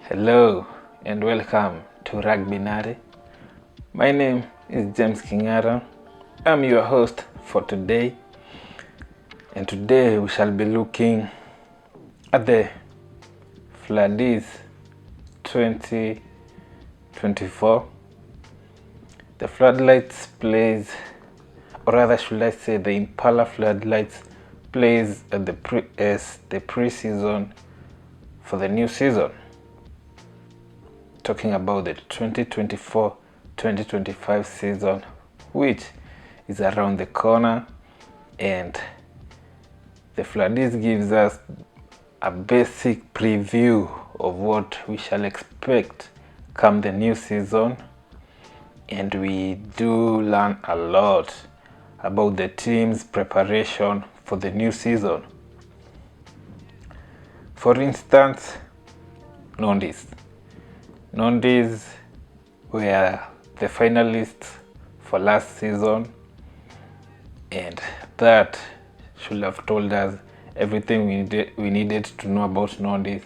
Hello and welcome to Rugby. My name is James Kingara. I'm your host for today, and today we shall be looking at the Floodies 2024. The Floodlights plays, or rather should I say the Impala Floodlights plays at the pre-season for the new season. Talking about the 2024-2025 season, which is around the corner, and the Floodies gives us a basic preview of what we shall expect come the new season, and we do learn a lot about the team's preparation for the new season. For instance, Nondies were the finalists for last season, and that should have told us everything we needed to know about Nondies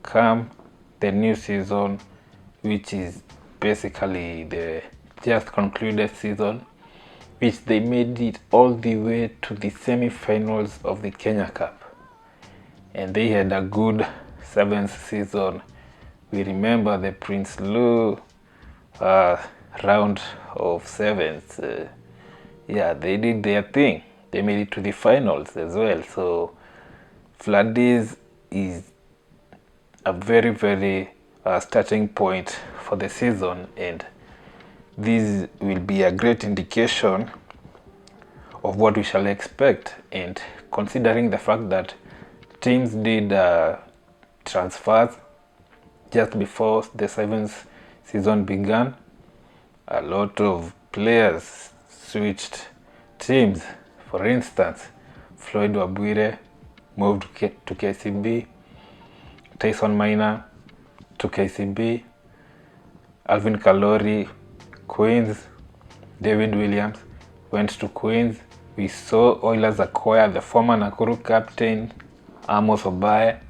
come the new season, which is basically the just concluded season, which they made it all the way to the semi-finals of the Kenya Cup, and they had a good 7th season. We remember the Prince Lou round of 7th. They did their thing. They made it to the finals as well. So Floodies is a very, very starting point for the season, and this will be a great indication of what we shall expect. And considering the fact that teams did transfers just before the 7th season began, a lot of players switched teams. For instance, Floyd Wabwire moved to KCB, Tyson Minor to KCB, Alvin Kalori, Queens, David Williams went to Queens. We saw Oilers acquire the former Nakuru captain, Amos Obaye.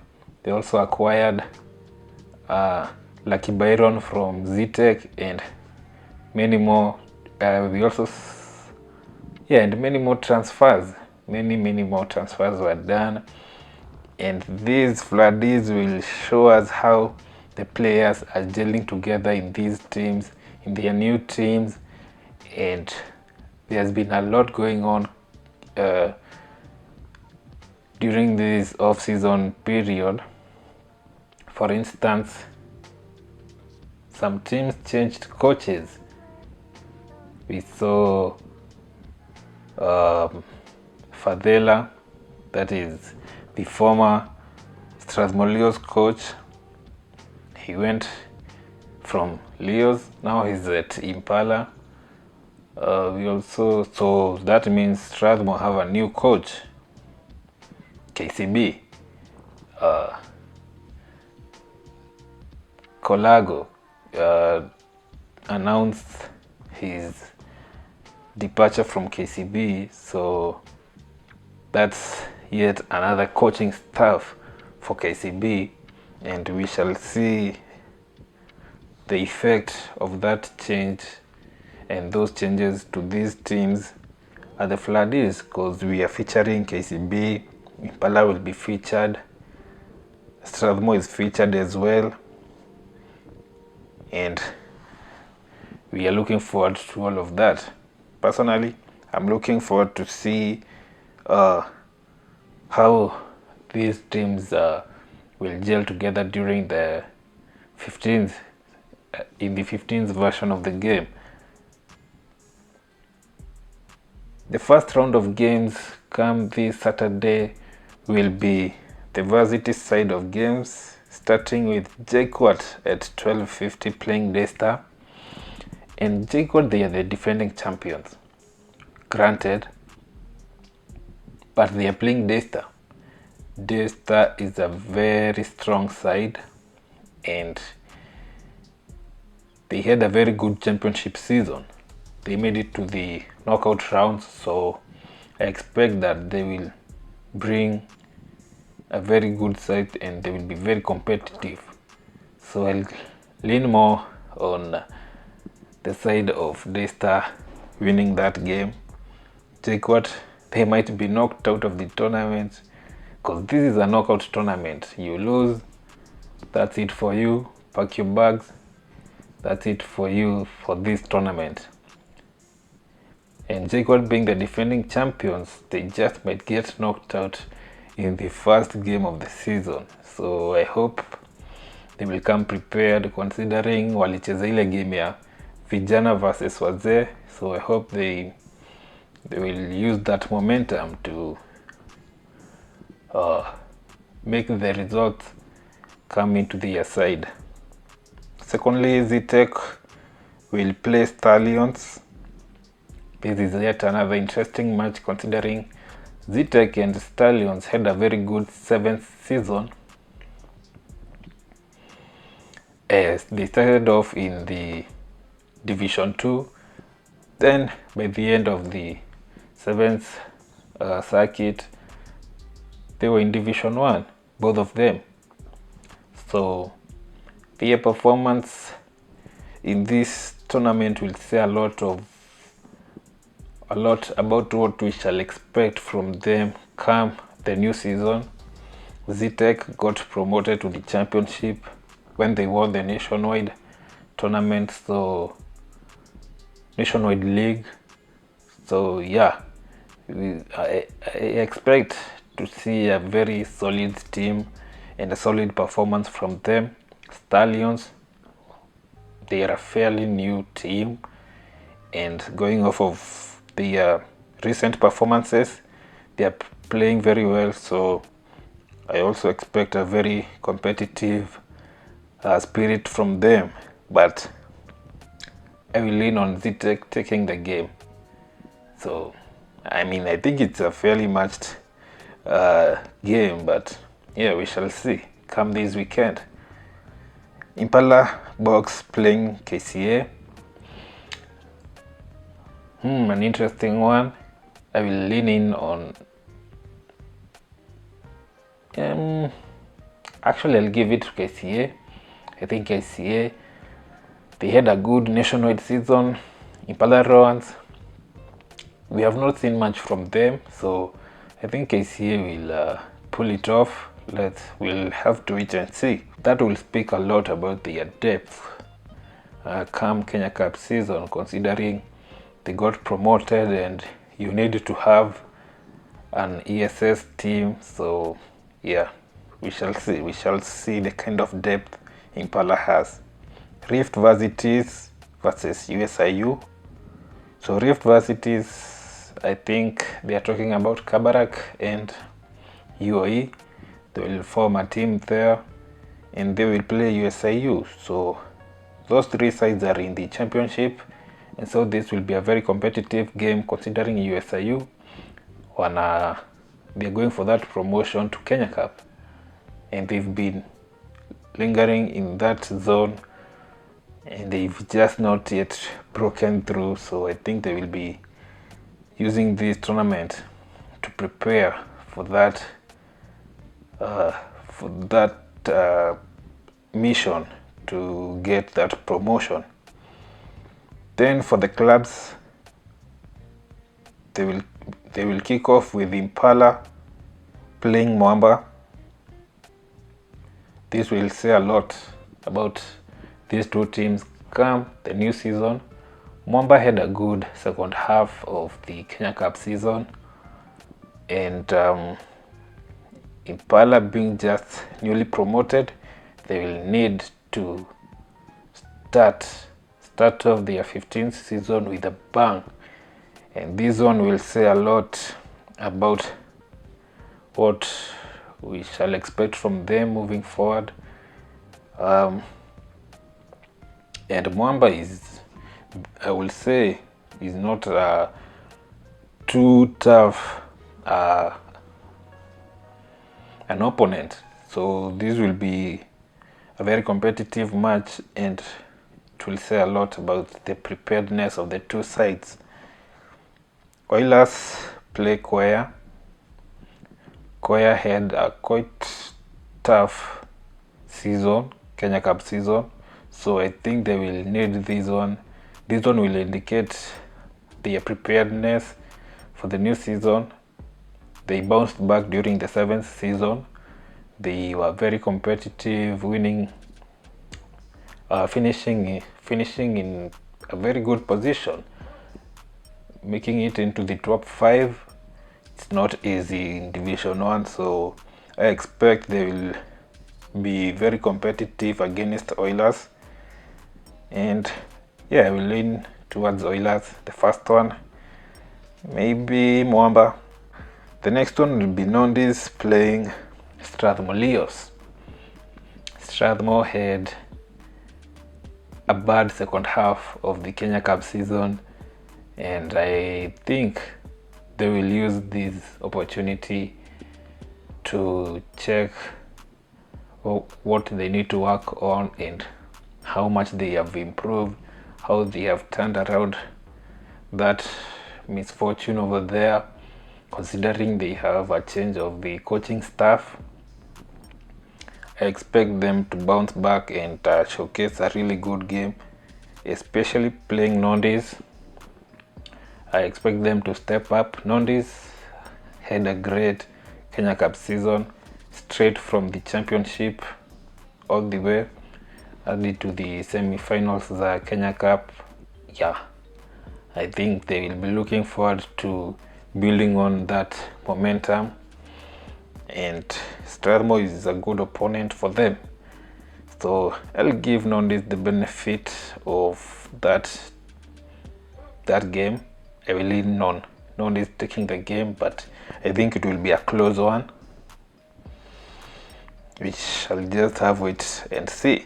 They also acquired Lucky Byron from ZTech and many more. And many more transfers. Many more transfers were done. And these Floodies will show us how the players are gelling together in these teams, in their new teams. And there's been a lot going on during this off-season period. For instance, some teams changed coaches. We saw Fadela, that is the former Strathmore Leos coach. He went from Leos, now he's at Impala. So that means Strathmore have a new coach. KCB, Colago announced his departure from KCB, so that's yet another coaching staff for KCB, and we shall see the effect of that change and those changes to these teams at the Floodies, because we are featuring KCB. Impala will be featured, Strathmore is featured as well, and we are looking forward to all of that. Personally, I'm looking forward to see how these teams will gel together during the 15th, in the 15th version of the game. The first round of games come this Saturday will be the varsity side of games, starting with JKUAT at 12:50 playing Daystar. And JKUAT, they are the defending champions, granted, but they are playing Daystar. Daystar is a very strong side, and they had a very good championship season. they made it to the knockout rounds, so I expect that they will bring a very good side and they will be very competitive. So I'll lean more on the side of Daystar winning that game. Take what, they might be knocked out of the tournament, because this is a knockout tournament. You lose, that's it for you. Pack your bags, that's it for you for this tournament. And Jaguar being the defending champions, they just might get knocked out in the first game of the season. So I hope they will come prepared, considering walicheza ile game ya vijana versus wazee. So I hope they will use that momentum to make the results come into their side. Secondly, Zetech will play Stallions. This is yet another interesting match, considering Zetech and Stallions had a very good 7th season. As they started off in the Division 2, then by the end of the 7th circuit, they were in Division 1, both of them. So their performance in this tournament will say a lot about what we shall expect from them come the new season. Zetech got promoted to the championship when they won the nationwide tournament, so nationwide league. So yeah, I expect to see a very solid team and a solid performance from them. Stallions, they are a fairly new team, and going off of the recent performances, they are playing very well. So I also expect a very competitive spirit from them, but I will lean on Zetech taking the game. So I mean, I think it's a fairly matched game, but yeah, we shall see come this weekend. Impala Box playing KCA. An interesting one. I will lean in on actually I'll give it to KCA. I think KCA, they had a good nationwide season. Impala Roans, we have not seen much from them, so I think KCA will pull it off. We'll have to wait and see. That will speak a lot about their depth come Kenya Cup season, considering they got promoted and you need to have an ESS team. So yeah, we shall see the kind of depth Impala has. Rift Varsities versus USIU. So Rift Varsities, I think they are talking about Kabarak and UOE. They will form a team there and they will play USIU. So those three sides are in the championship, and so this will be a very competitive game, considering USIU they're going for that promotion to Kenya Cup, and they've been lingering in that zone and they've just not yet broken through. So I think they will be using this tournament to prepare for that mission to get that promotion. Then for the clubs, they will kick off with Impala playing Mwamba. This will say a lot about these two teams come the new season. Mwamba had a good second half of the Kenya Cup season, and Impala being just newly promoted, they will need to start off their 15th season with a bang, and this one will say a lot about what we shall expect from them moving forward. And Mwamba is, I will say, is not too tough an opponent. So this will be a very competitive match, and it will say a lot about the preparedness of the two sides. Oilers play Quaya. Quaya had a quite tough season, Kenya Cup season, so I think they will need this one. This one will indicate their preparedness for the new season. They bounced back during the 7th season. They were very competitive, winning, finishing in a very good position, making it into the top 5. It's not easy in Division 1, so I expect they will be very competitive against Oilers. And yeah, I will lean towards Oilers. The first one, maybe Mwamba. The next one will be Nondis playing Strathmore Leos. Strathmore had a bad second half of the Kenya Cup season, and I think they will use this opportunity to check what they need to work on and how much they have improved, how they have turned around that misfortune over there, considering they have a change of the coaching staff. I expect them to bounce back and showcase a really good game, especially playing Nondis. I expect them to step up. Nondis had a great Kenya Cup season, straight from the championship all the way early to the semi-finals of the Kenya Cup. Yeah, I think they will be looking forward to building on that momentum, and Strathmore is a good opponent for them. So I'll give Nondis the benefit of that game. I will lean on Nondis taking the game, but I think it will be a close one, which I'll just have wait and see.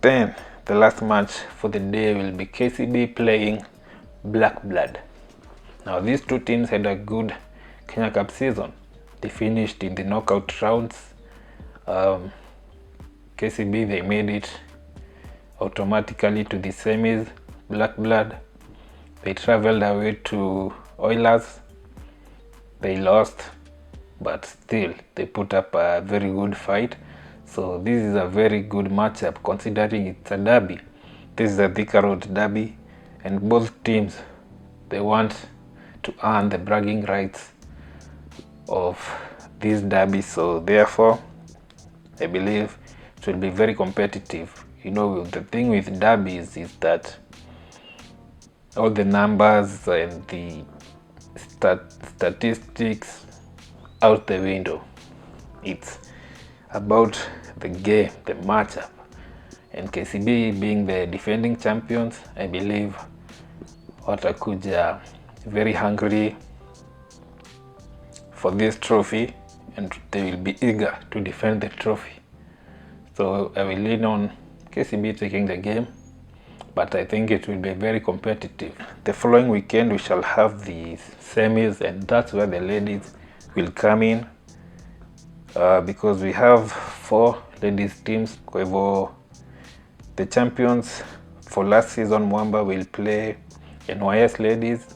Then the last match for the day will be KCB playing Black Blood. Now these two teams had a good Kenya Cup season. They finished in the knockout rounds. KCB, they made it automatically to the semis. Black Blood, they traveled away to Oilers. They lost, but still they put up a very good fight. So this is a very good matchup considering it's a derby. This is a Thika Road derby, and both teams, they want to earn the bragging rights of this derby. So therefore, I believe it will be very competitive. You know, the thing with derbies is that all the numbers and the statistics out the window. It's about the game, the matchup. And KCB being the defending champions, I believe watakuja very hungry for this trophy, and they will be eager to defend the trophy. So I will lean on KCB taking the game, but I think it will be very competitive. The following weekend we shall have the semis, and that's where the ladies will come in, because we have 4 ladies teams. Kwa hivyo the champions for last season, Mwamba, will play NYS ladies,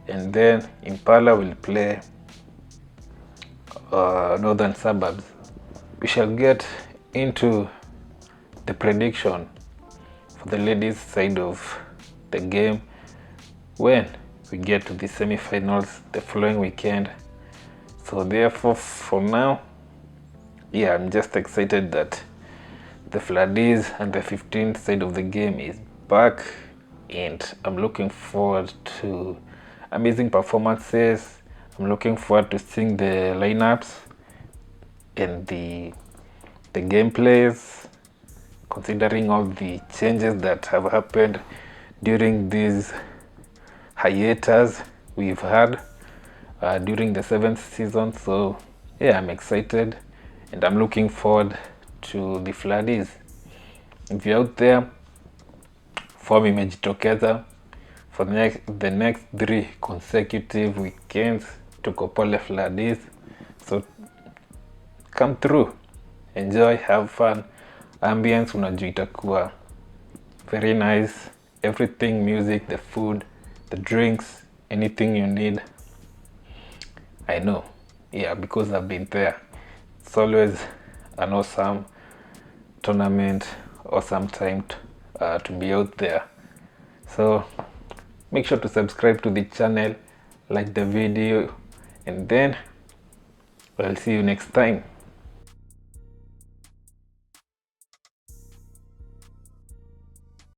and then Impala will play Northern Suburbs. We shall get into the prediction for the ladies side of the game when we get to the semi-finals the following weekend. So therefore, for now, yeah, I'm just excited that the Floodies and the 15th side of the game is back, and I'm looking forward to amazing performances. I'm looking forward to seeing the lineups and the gameplays, considering all the changes that have happened during these hiatus we've had during the 7th season. So yeah, I'm excited and I'm looking forward to the Floodies. If you're out there, form imejitokeza for the next 3 consecutive weekends to Kopole Floodies. So come through, enjoy, have fun. Ambience unajua itakuwa very nice. Everything, music, the food, the drinks, anything you need. I know, yeah, because I've been there. It's always an awesome tournament, awesome time to be out there. So make sure to subscribe to the channel, like the video, and then I'll see you next time.